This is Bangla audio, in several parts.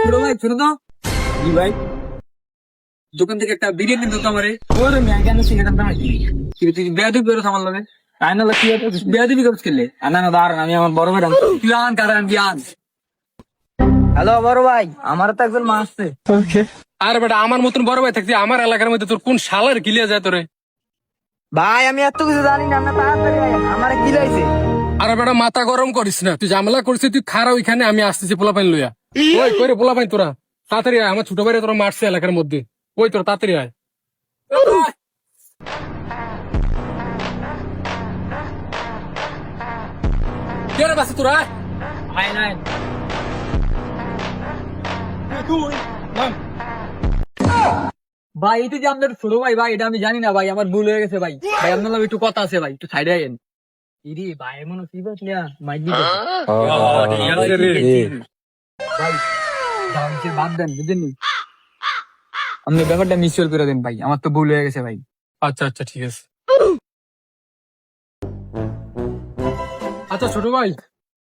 ছোট ভাই শুনো তো, জি ভাই। দোকান থেকে একটা বিরিয়ানি দিত আমারে। ওরে মিয়া কেন সিগারেট দাম কি? তুই বেয়াদবি করছ আমার লগে, তাই না কি হতো? বেয়াদবি করছ খেললে। না না দাঁড়ান, আমি আমার বড় ভাই তুই আন কারণ কি আন। হ্যালো বড় ভাই, আমার তো একজন মা আসছে। আরে বেটা, আমার মতন বড় ভাই থাকতে আমার এলাকার মধ্যে তোর কোন শালার গিলিয়া যায় তোরে? ভাই আমি এত কিছু জানি না, আপনার তাড়াতাড়ি আয়েন, আমার কি লাইছে? আরে বেটা, মাথা গরম করিস না, তুই ঝামেলা করছিস, তুই খারা ওইখানে, আমি আসতেছি পোলা পাইন লইয়া। ওই কইরে পোলা পাইন তোরা তাড়াতাড়ি আয়, আমার ছোট ভাইরা তোরা মারছে এলাকার মধ্যে। ওই তোরা তাড়াতাড়ি আয়। কে রে বাসে তোরা? ভাই নাই। ভাই এটা যে আমাদের ছোট ভাই, ভাই এটা আমি জানি না ভাই, আমার ভুল হয়ে গেছে ভাই। ভাই আপনার লগে একটু কথা আছে ভাই, একটু সাইডে আইন। ইরি ভাই মনে কি বলছিলা? মাইক দিতে। ভাই জানছে বাদ দেন, বুঝলেন? আপনি ব্যাপারটা মিসিওর করে দেন ভাই, আমার তো ভুল হয়ে গেছে ভাই। আচ্ছা আচ্ছা ঠিক আছে। আচ্ছা ছোট ভাই,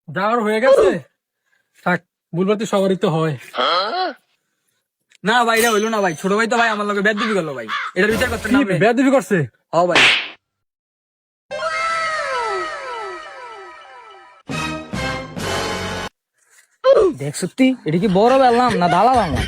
যাওয়ার হয়ে গেছে, থাক, ভুলবার তো সবারই তো হয়। না ভাই এটা হইলো না ভাই, ছোট ভাই তো ভাই আমার লগে বেয়াদবি করলো ভাই, এটার বিচার করতে না আপনি। বেয়াদবি করছে? ও ভাই দেখ সত্যি এটা কি বড় বেললাম না দালা বাংলা?